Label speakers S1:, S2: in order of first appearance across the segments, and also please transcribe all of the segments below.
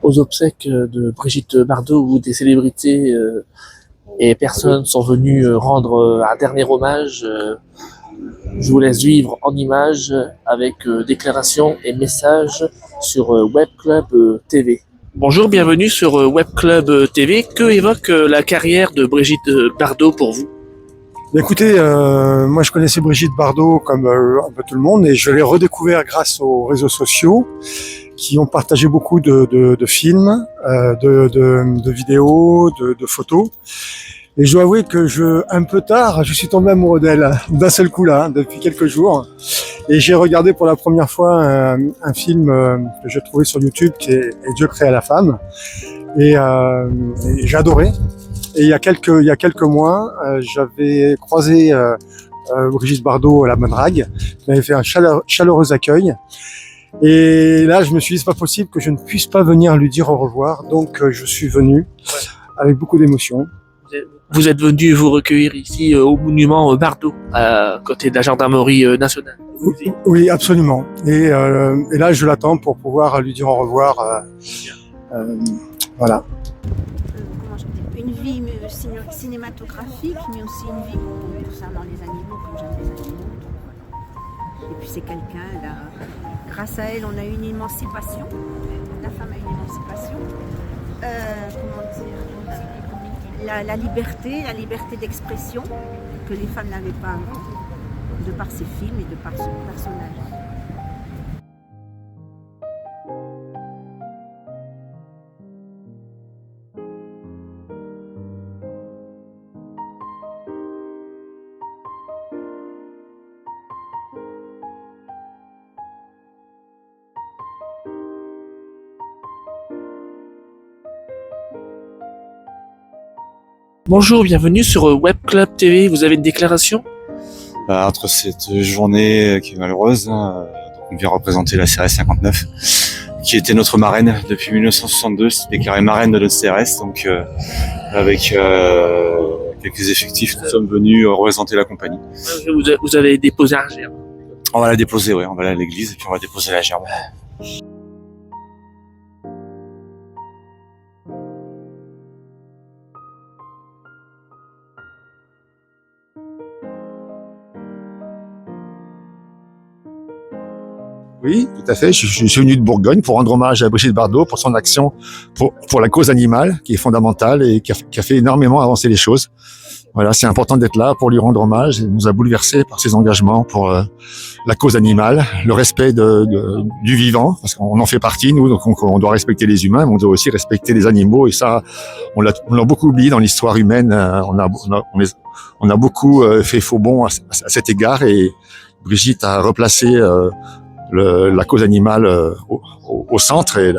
S1: aux obsèques de Brigitte Bardot où des célébrités et personnes sont venues rendre un dernier hommage. Je vous laisse vivre en images avec déclarations et messages sur Web Club TV. Bonjour, bienvenue sur Web Club TV. Que évoque la carrière de Brigitte Bardot pour vous?
S2: Écoutez, moi je connaissais Brigitte Bardot comme un peu tout le monde et je l'ai redécouvert grâce aux réseaux sociaux qui ont partagé beaucoup de films, de vidéos, de photos. Et je dois avouer que un peu tard, je suis tombé amoureux d'elle d'un seul coup là, depuis quelques jours. Et j'ai regardé pour la première fois un film que j'ai trouvé sur YouTube qui est Et Dieu créa la femme. Et j'ai adoré. Et il y a quelques mois, j'avais croisé Brigitte Bardot à la Madrague. Elle m'avait fait un chaleureux accueil. Et là, je me suis dit, c'est pas possible que je ne puisse pas venir lui dire au revoir. Donc, je suis venu avec beaucoup d'émotion.
S1: Vous êtes venu vous recueillir ici au monument Bardot, à côté de la gendarmerie nationale.
S2: Oui, absolument. Et là, je l'attends pour pouvoir lui dire au revoir. Voilà.
S3: Une vie cinématographique, mais aussi une vie concernant les animaux, comme j'aime les animaux. Et puis c'est quelqu'un, grâce à elle, on a eu une émancipation. La femme a une émancipation. Comment dire, la liberté d'expression que les femmes n'avaient pas avant, de par ses films et de par son personnage.
S1: Bonjour, bienvenue sur Web Club TV. Vous avez une déclaration?
S4: Entre cette journée qui est malheureuse, on vient représenter la CRS 59, qui était notre marraine depuis 1962, c'est déclarée marraine de notre CRS, donc avec quelques effectifs, nous sommes venus représenter la compagnie.
S1: Vous avez déposé un gerbe.
S4: On va la déposer, oui, on va aller à l'église et puis on va déposer la gerbe.
S5: Oui, tout à fait. Je suis venu de Bourgogne pour rendre hommage à Brigitte Bardot pour son action pour la cause animale, qui est fondamentale et qui a fait énormément avancer les choses. Voilà, c'est important d'être là pour lui rendre hommage. Elle nous a bouleversés par ses engagements pour la cause animale, le respect du vivant, parce qu'on en fait partie, nous, donc on doit respecter les humains, mais on doit aussi respecter les animaux. Et ça, on l'a beaucoup oublié dans l'histoire humaine. On a beaucoup fait faux bond à cet égard, et Brigitte a replacé la cause animale au centre, et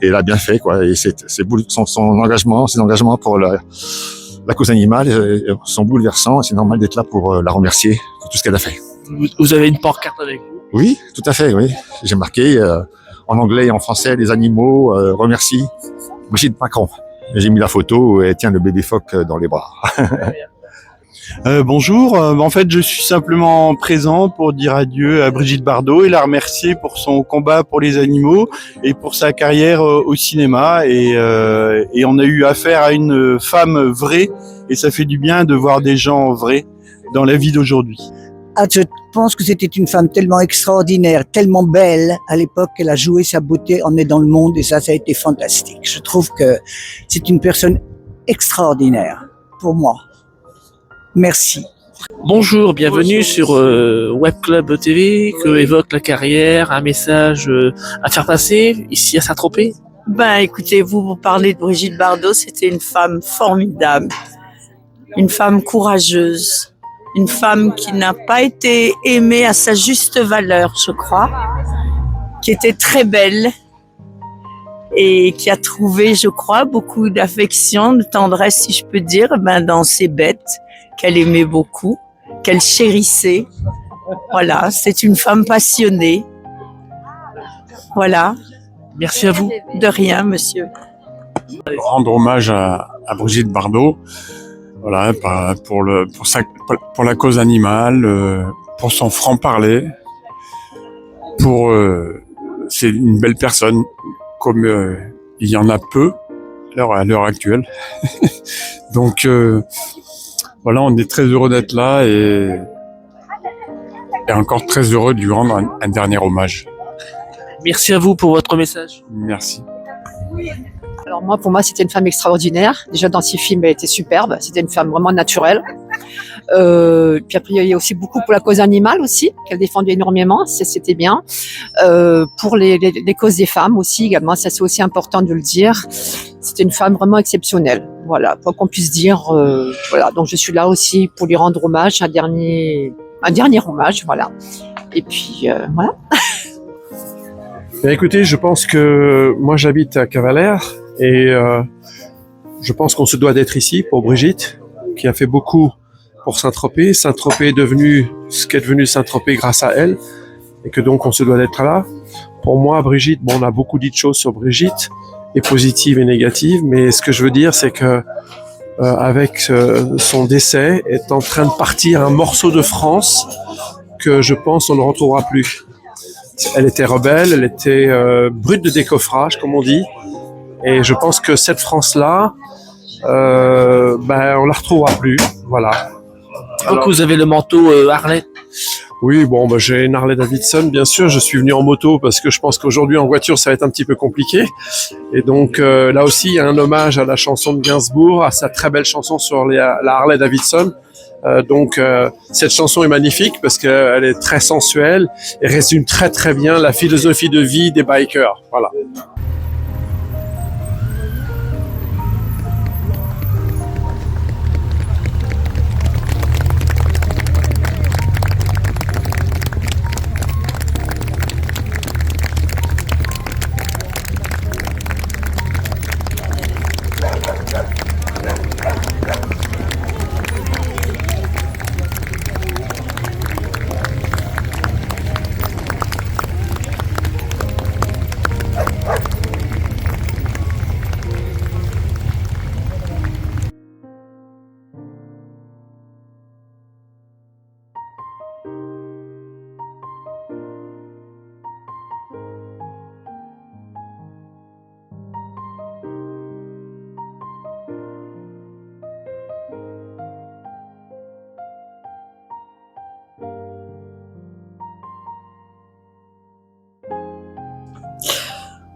S5: elle a bien fait, quoi. Et son engagement, ses engagements pour la cause animale sont bouleversants. C'est normal d'être là pour la remercier de tout ce qu'elle a fait.
S1: Vous avez une pancarte avec vous?
S5: Oui, tout à fait, oui. J'ai marqué en anglais et en français: les animaux remercient Brigitte Macron. Et j'ai mis la photo où elle tient le bébé phoque dans les bras.
S6: Bonjour, en fait je suis simplement présent pour dire adieu à Brigitte Bardot et la remercier pour son combat pour les animaux et pour sa carrière au cinéma, et on a eu affaire à une femme vraie et ça fait du bien de voir des gens vrais dans la vie d'aujourd'hui.
S7: Je pense que c'était une femme tellement extraordinaire, tellement belle à l'époque, qu'elle a joué sa beauté en est dans le monde, et ça a été fantastique. Je trouve que c'est une personne extraordinaire pour moi. Merci.
S1: Bonjour, bienvenue sur Web Club TV. Que évoque la carrière? Un message à faire passer ici à Saint-Tropez?
S8: Écoutez, vous parlez de Brigitte Bardot, c'était une femme formidable, une femme courageuse, une femme qui n'a pas été aimée à sa juste valeur, je crois, qui était très belle et qui a trouvé, je crois, beaucoup d'affection, de tendresse, si je peux dire, dans ses bêtes qu'elle aimait beaucoup, qu'elle chérissait. Voilà, c'est une femme passionnée. Voilà.
S1: Merci à vous.
S8: De rien, monsieur.
S9: Rendre hommage à Brigitte Bardot, voilà, pour la cause animale, pour son franc-parler, c'est une belle personne, comme il y en a peu à l'heure actuelle. Donc voilà, on est très heureux d'être là et encore très heureux de lui rendre un dernier hommage.
S1: Merci à vous pour votre message.
S9: Merci.
S10: Alors moi, pour moi, c'était une femme extraordinaire. Déjà dans ses films, elle était superbe. C'était une femme vraiment naturelle. Puis après, il y a aussi beaucoup pour la cause animale aussi, qu'elle défendait énormément. C'était bien. Pour les causes des femmes aussi également, ça c'est aussi important de le dire. C'était une femme vraiment exceptionnelle. Voilà, pour qu'on puisse dire. Voilà, donc je suis là aussi pour lui rendre hommage, un dernier hommage, voilà. Et puis voilà.
S11: Bien, écoutez, je pense que moi j'habite à Cavalère et je pense qu'on se doit d'être ici pour Brigitte, qui a fait beaucoup pour Saint-Tropez. Saint-Tropez est devenu ce qu'est devenu Saint-Tropez grâce à elle, et que donc on se doit d'être là. Pour moi, Brigitte, bon, on a beaucoup dit de choses sur Brigitte, et positives et négatives, mais ce que je veux dire, c'est que avec son décès, est en train de partir un morceau de France que je pense on ne retrouvera plus. Elle était rebelle, elle était brute de décoffrage, comme on dit, et je pense que cette France-là, on la retrouvera plus, voilà.
S1: Donc vous avez le manteau Harley.
S11: Oui, bon, j'ai une Harley Davidson, bien sûr. Je suis venu en moto parce que je pense qu'aujourd'hui en voiture ça va être un petit peu compliqué. Et donc là aussi, il y a un hommage à la chanson de Gainsbourg, à sa très belle chanson sur la Harley Davidson. Cette chanson est magnifique parce qu'elle est très sensuelle et résume très très bien la philosophie de vie des bikers. Voilà.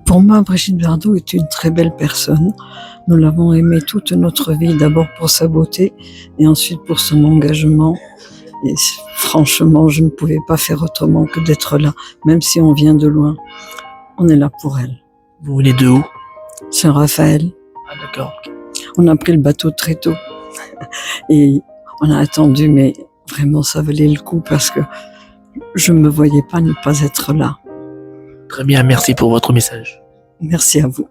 S12: Pour moi, Brigitte Bardot est une très belle personne. Nous l'avons aimée toute notre vie, d'abord pour sa beauté et ensuite pour son engagement. Et franchement, je ne pouvais pas faire autrement que d'être là, même si on vient de loin. On est là pour elle.
S1: Vous venez de où?
S12: Saint-Raphaël.
S1: Ah d'accord.
S12: On a pris le bateau très tôt et on a attendu, mais vraiment ça valait le coup parce que je ne me voyais pas ne pas être là.
S1: Très bien, merci pour votre message.
S12: Merci à vous.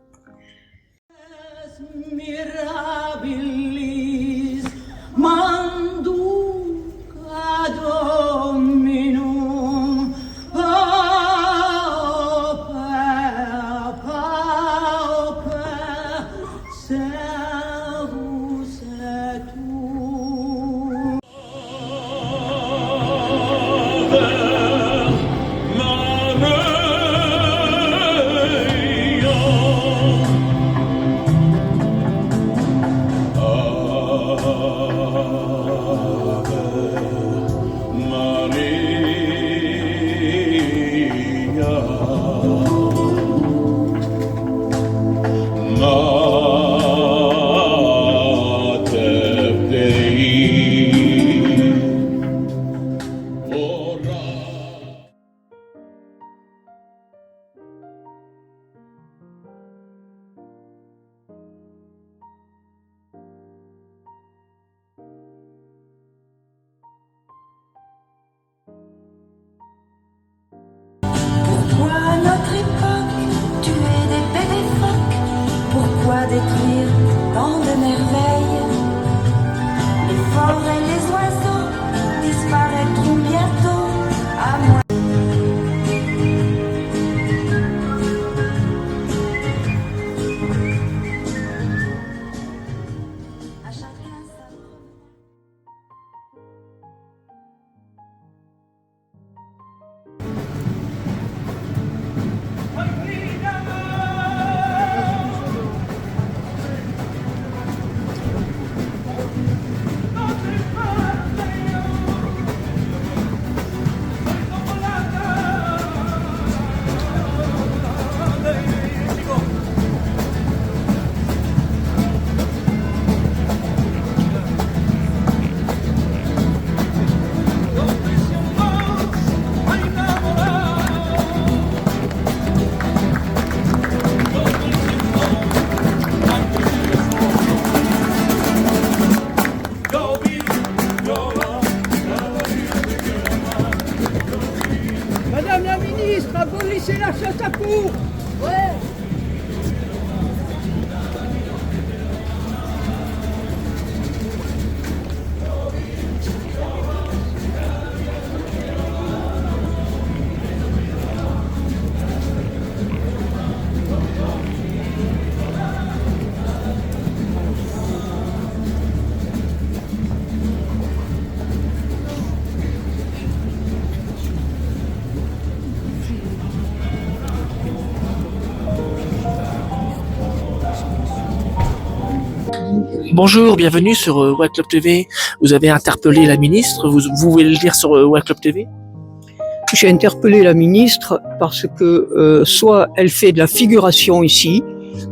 S13: Pourquoi notre époque tuer des bébés phoques? Pourquoi détruire tant de merveilles? Les forêts, les oiseaux disparaîtront bientôt à moins.
S1: Bonjour, bienvenue sur Web Club TV. Vous avez interpellé la ministre, vous pouvez le dire sur Web Club TV?
S7: J'ai interpellé la ministre parce que soit elle fait de la figuration ici,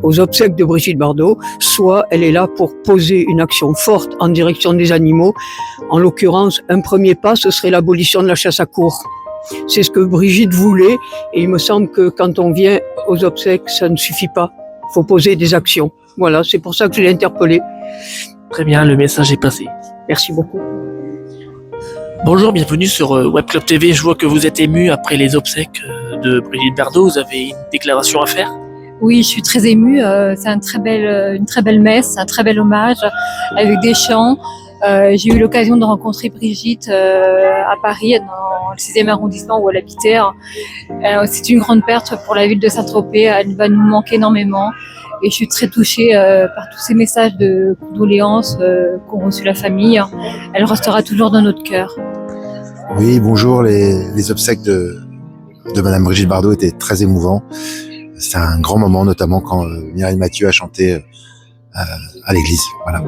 S7: aux obsèques de Brigitte Bardot, soit elle est là pour poser une action forte en direction des animaux. En l'occurrence, un premier pas, ce serait l'abolition de la chasse à courre. C'est ce que Brigitte voulait et il me semble que quand on vient aux obsèques, ça ne suffit pas. Il faut poser des actions. Voilà, c'est pour ça que je l'ai interpellée.
S1: Très bien, le message est passé.
S7: Merci beaucoup.
S1: Bonjour, bienvenue sur Web Club TV. Je vois que vous êtes ému après les obsèques de Brigitte Bardot. Vous avez une déclaration à faire?
S14: Oui, je suis très émue. C'est une très belle messe, un très bel hommage avec des chants. J'ai eu l'occasion de rencontrer Brigitte à Paris, dans le 6e arrondissement où elle habitait. C'est une grande perte pour la ville de Saint-Tropez. Elle va nous manquer énormément. Et je suis très touchée par tous ces messages de condoléances qu'ont reçu la famille. Elle restera toujours dans notre cœur.
S15: Oui, bonjour. Les obsèques de Madame Brigitte Bardot étaient très émouvants. C'était un grand moment, notamment quand Mireille Mathieu a chanté à l'église. Voilà.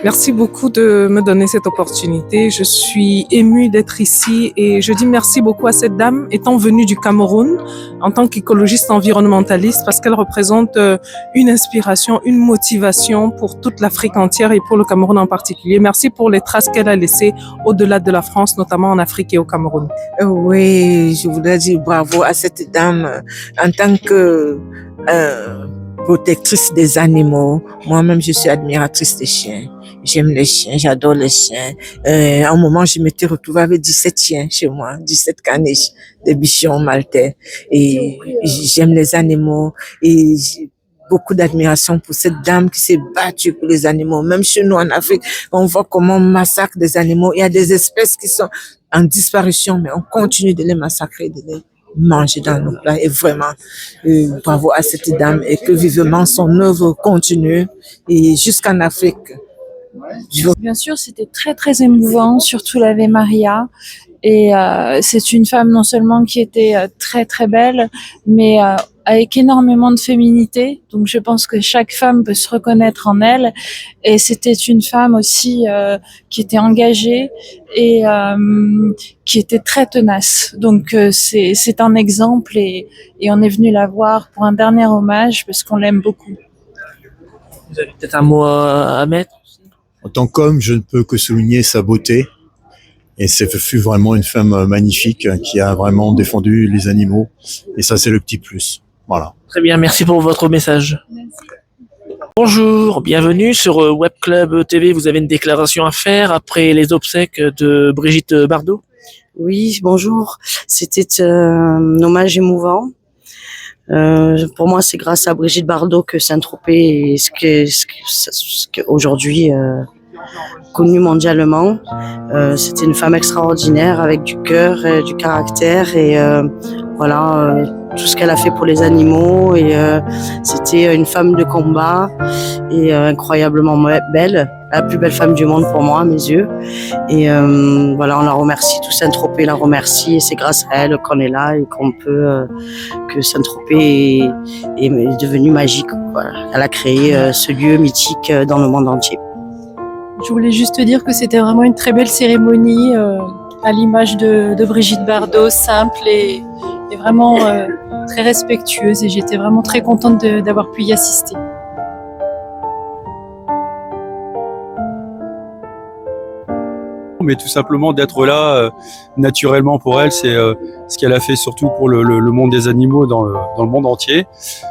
S16: Merci beaucoup de me donner cette opportunité. Je suis émue d'être ici et je dis merci beaucoup à cette dame étant venue du Cameroun en tant qu'écologiste environnementaliste parce qu'elle représente une inspiration, une motivation pour toute l'Afrique entière et pour le Cameroun en particulier. Merci pour les traces qu'elle a laissées au-delà de la France, notamment en Afrique et au Cameroun.
S17: Oui, je voudrais dire bravo à cette dame en tant que protectrice des animaux. Moi-même, je suis admiratrice des chiens. J'aime les chiens, j'adore les chiens. À un moment, je m'étais retrouvée avec 17 chiens chez moi, 17 caniches, des bichons maltais. Et j'aime les animaux et j'ai beaucoup d'admiration pour cette dame qui s'est battue pour les animaux. Même chez nous en Afrique, on voit comment on massacre des animaux. Il y a des espèces qui sont en disparition, mais on continue de les massacrer, de les manger dans nos plats. Et vraiment, bravo à cette dame et que vivement son œuvre continue et jusqu'en Afrique.
S18: Bien sûr, c'était très très émouvant, surtout l'Ave Maria. Et c'est une femme non seulement qui était très très belle, mais avec énormément de féminité. Donc je pense que chaque femme peut se reconnaître en elle. Et c'était une femme aussi qui était engagée et qui était très tenace. Donc c'est un exemple et on est venu la voir pour un dernier hommage parce qu'on l'aime beaucoup.
S1: Vous avez peut-être un mot à mettre?
S19: En tant qu'homme, je ne peux que souligner sa beauté. Et ce fut vraiment une femme magnifique qui a vraiment défendu les animaux. Et ça, c'est le petit plus. Voilà.
S1: Très bien, merci pour votre message. Merci. Bonjour, bienvenue sur Web Club TV. Vous avez une déclaration à faire après les obsèques de Brigitte Bardot?
S20: Oui, bonjour. C'était un hommage émouvant. Pour moi, c'est grâce à Brigitte Bardot que Saint-Tropez est ce qu'aujourd'hui connue mondialement. C'était une femme extraordinaire avec du cœur, du caractère et voilà tout ce qu'elle a fait pour les animaux. Et c'était une femme de combat et incroyablement belle, la plus belle femme du monde pour moi à mes yeux. Et voilà, on la remercie, tout Saint-Tropez la remercie et c'est grâce à elle qu'on est là et qu'on peut que Saint-Tropez est devenu magique. Voilà. Elle a créé ce lieu mythique dans le monde entier.
S18: Je voulais juste te dire que c'était vraiment une très belle cérémonie à l'image de Brigitte Bardot, simple et vraiment très respectueuse et j'étais vraiment très contente d'avoir pu y assister.
S6: Mais tout simplement d'être là naturellement pour elle, c'est ce qu'elle a fait surtout pour le monde des animaux dans le monde entier.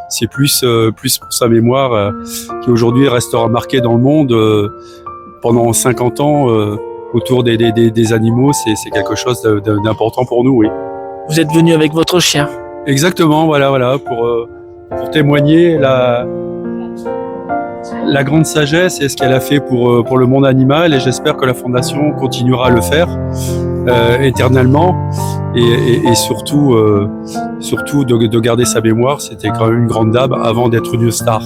S6: C'est plus pour sa mémoire qui aujourd'hui restera marquée dans le monde pendant 50 ans autour des animaux. C'est quelque chose d'important pour nous, oui.
S1: Vous êtes venu avec votre chien?
S6: Exactement, voilà, pour témoigner la grande sagesse et ce qu'elle a fait pour le monde animal et j'espère que la Fondation continuera à le faire éternellement et surtout de garder sa mémoire. C'était quand même une grande dame avant d'être une star.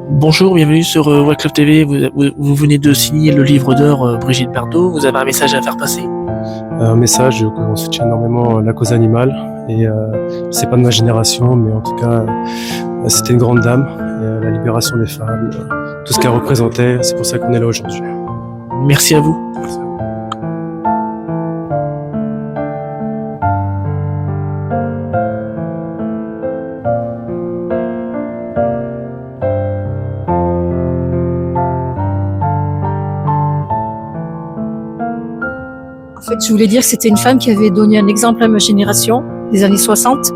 S1: Bonjour, bienvenue sur Web Club TV. Vous venez de signer le livre d'or Brigitte Bardot. Vous avez un message à faire passer?
S21: Un message qu'on soutient énormément la cause animale et c'est pas de ma génération, mais en tout cas c'était une grande dame, la libération des femmes, tout ce qu'elle représentait, c'est pour ça qu'on est là aujourd'hui.
S1: Merci à vous.
S14: En fait, je voulais dire que c'était une femme qui avait donné un exemple à ma génération, des années 60,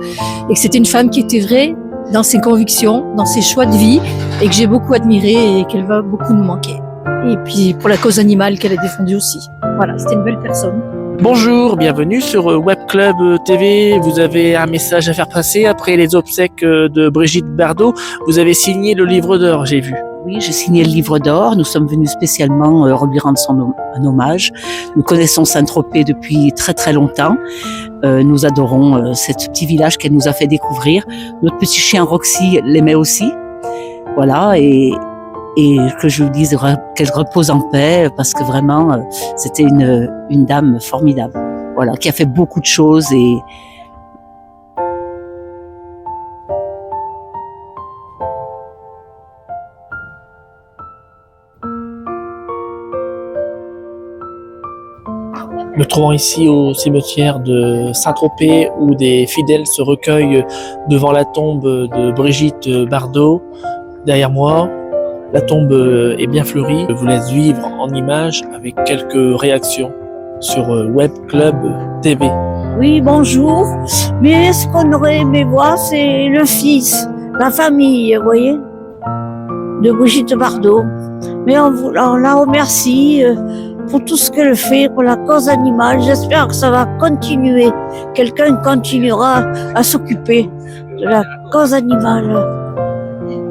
S14: et que c'était une femme qui était vraie dans ses convictions, dans ses choix de vie, et que j'ai beaucoup admiré et qu'elle va beaucoup nous manquer. Et puis pour la cause animale qu'elle a défendue aussi. Voilà, c'était une belle personne.
S1: Bonjour, bienvenue sur Web Club TV. Vous avez un message à faire passer après les obsèques de Brigitte Bardot. Vous avez signé le livre d'or, j'ai vu.
S22: Oui, j'ai signé le livre d'or. Nous sommes venus spécialement lui rendre un hommage. Nous connaissons Saint-Tropez depuis très très longtemps. Nous adorons ce petit village qu'elle nous a fait découvrir. Notre petit chien Roxy l'aimait aussi. Voilà, et que je vous dise qu'elle repose en paix parce que vraiment c'était une dame formidable. Voilà, qui a fait beaucoup de choses et
S1: Nous trouvons ici au cimetière de Saint-Tropez où des fidèles se recueillent devant la tombe de Brigitte Bardot. Derrière moi, la tombe est bien fleurie. Je vous laisse vivre en images avec quelques réactions sur Web Club TV.
S23: Oui, bonjour. Mais ce qu'on aurait aimé voir, c'est le fils, la famille, vous voyez, de Brigitte Bardot. Mais on la remercie pour tout ce qu'elle fait pour la cause animale. J'espère que ça va continuer. Quelqu'un continuera à s'occuper de la cause animale.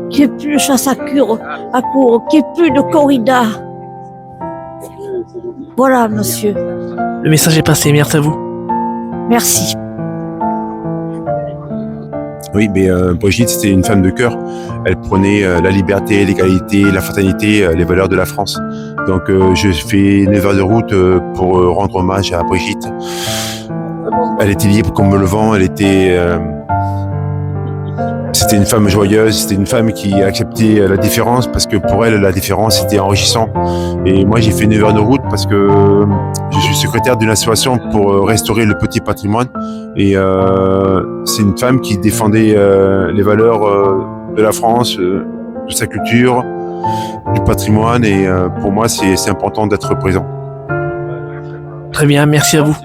S23: Qu'il n'y ait plus de chasse à cour, qu'il n'y ait plus de corrida. Voilà, monsieur.
S1: Le message est passé, merci à vous.
S23: Merci.
S24: Oui, mais Brigitte, c'était une femme de cœur. Elle prenait la liberté, l'égalité, la fraternité, les valeurs de la France. Donc je fais 9 heures de route pour rendre hommage à Brigitte. Elle était libre comme le vent, c'était une femme joyeuse, c'était une femme qui acceptait la différence parce que pour elle, la différence c'était enrichissant. Et moi, j'ai fait 9 heures de route parce que je suis secrétaire d'une association pour restaurer le petit patrimoine. Et c'est une femme qui défendait les valeurs de la France, de sa culture, du patrimoine. Et pour moi, c'est important d'être présent.
S1: Très bien, merci à vous.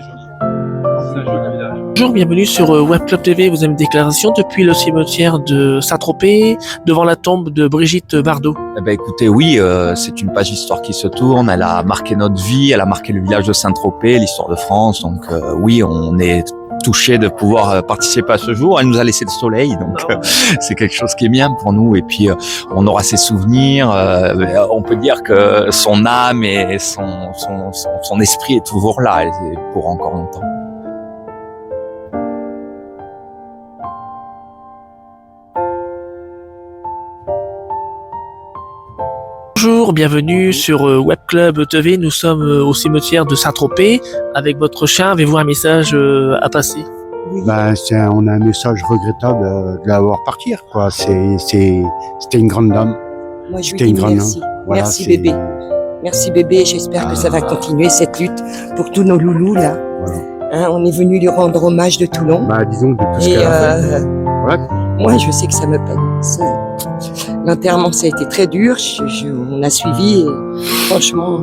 S1: Bonjour, bienvenue sur Web Club TV. Vous avez une déclaration depuis le cimetière de Saint-Tropez, devant la tombe de Brigitte Bardot.
S25: Eh ben, écoutez, oui, c'est une page d'histoire qui se tourne. Elle a marqué notre vie, elle a marqué le village de Saint-Tropez, l'histoire de France. Donc oui, on est touché de pouvoir participer à ce jour. Elle nous a laissé le soleil, donc c'est quelque chose qui est bien pour nous. Et puis on aura ses souvenirs. On peut dire que son âme et son esprit est toujours là, et pour encore longtemps.
S1: Bonjour, bienvenue sur Web Club TV. Nous sommes au cimetière de Saint-Tropez avec votre chien. Avez-vous un message à passer?
S26: On a un message regrettable de la voir partir, quoi. C'était une grande dame.
S27: Moi, je lui dis merci. Voilà, merci bébé. Merci bébé. J'espère que ça va continuer cette lutte pour tous nos loulous là.
S26: Voilà.
S27: Hein, on est venu lui rendre hommage de Toulon.
S26: Disons de tout ce qu'elle a fait. Voilà.
S27: Moi, je sais que ça me peine. L'enterrement, ça a été très dur. On a suivi et franchement,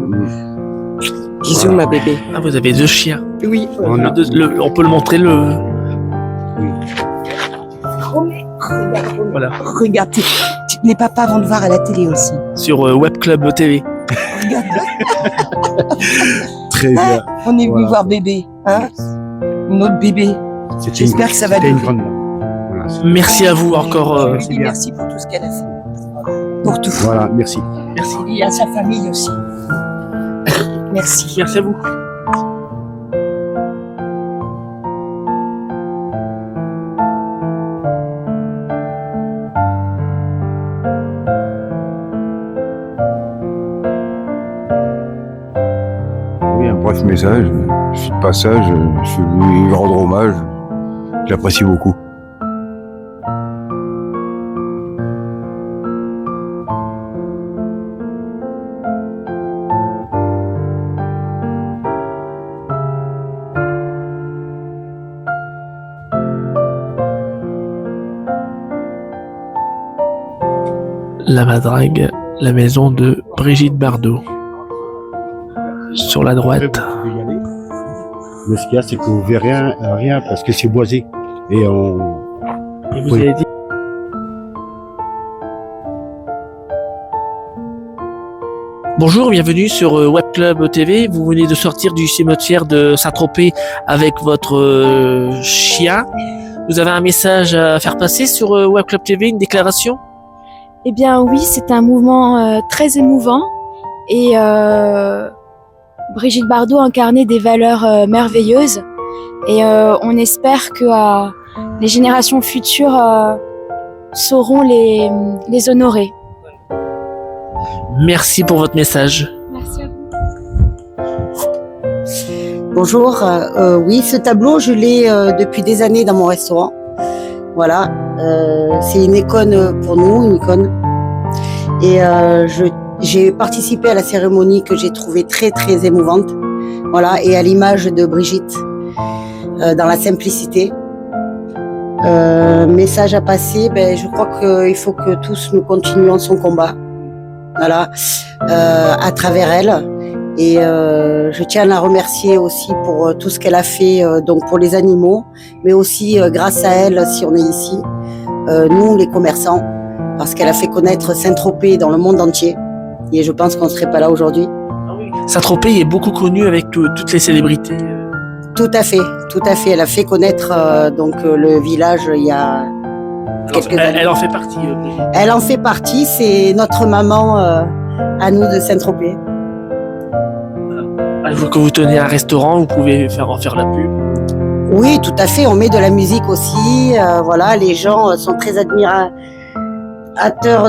S27: bisous ma bébé.
S1: Ah, vous avez 2 chiens.
S27: Oui.
S1: On peut le montrer Voilà.
S27: Regarde, tu n'es papa avant de voir à la télé aussi.
S1: Sur Web Club TV.
S27: Regarde.
S26: Très bien.
S27: On est venu voir bébé, hein, notre bébé. J'espère que ça va durer.
S1: Merci à vous encore.
S27: Merci pour tout ce qu'elle a fait. Pour tout.
S26: Voilà, merci.
S27: Merci. Et à sa famille aussi. Merci.
S1: Merci à vous.
S24: ce message. Je suis de passage, je suis venu lui rendre hommage. Je l'apprécie beaucoup.
S1: La Madrague, la maison de Brigitte Bardot. Sur la droite.
S26: Mais ce qu'il y a, c'est que vous verrez rien parce que c'est boisé. Et on.
S1: Et vous avez dit. Bonjour, bienvenue sur Web Club TV. Vous venez de sortir du cimetière de Saint-Tropez avec votre chien. Vous avez un message à faire passer sur Web Club TV, une déclaration?
S2: Eh bien oui, c'est un mouvement très émouvant et Brigitte Bardot incarnait des valeurs merveilleuses et on espère que les générations futures sauront les honorer.
S1: Merci pour votre message.
S2: Merci à vous.
S20: Bonjour, oui, ce tableau, je l'ai depuis des années dans mon restaurant. Voilà, c'est une icône pour nous, une icône. Et j'ai participé à la cérémonie que j'ai trouvée très très émouvante. Voilà, et à l'image de Brigitte, dans la simplicité. Message à passer, je crois qu'il faut que tous nous continuions son combat. Voilà, à travers elle. Et je tiens à la remercier aussi pour tout ce qu'elle a fait donc pour les animaux, mais aussi grâce à elle, si on est ici, nous les commerçants, parce qu'elle a fait connaître Saint-Tropez dans le monde entier. Et je pense qu'on ne serait pas là aujourd'hui.
S1: Saint-Tropez est beaucoup connu avec toutes les célébrités.
S20: Tout à fait, tout à fait. Elle a fait connaître donc le village il y a quelques années.
S1: Elle en fait partie.
S20: Elle en fait partie. C'est notre maman à nous de Saint-Tropez.
S1: Que vous tenez un restaurant, vous pouvez en faire la pub.
S20: Oui, tout à fait. On met de la musique aussi. Voilà, les gens sont très admirateurs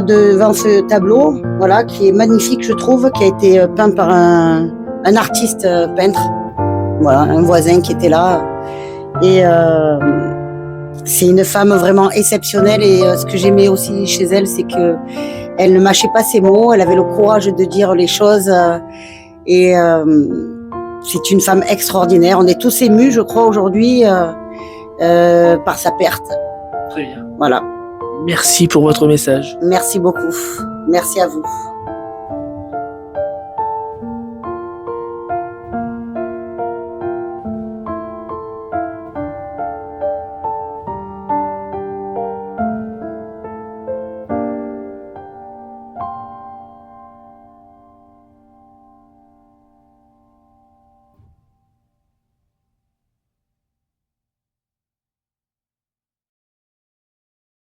S20: devant ce tableau, voilà, qui est magnifique, je trouve, qui a été peint par un artiste peintre. Voilà, un voisin qui était là. Et c'est une femme vraiment exceptionnelle. Et ce que j'aimais aussi chez elle, c'est que elle ne mâchait pas ses mots. Elle avait le courage de dire les choses. Et c'est une femme extraordinaire. On est tous émus, je crois, aujourd'hui par sa perte.
S1: Très bien.
S20: Voilà.
S1: Merci pour votre message.
S20: Merci beaucoup. Merci à vous.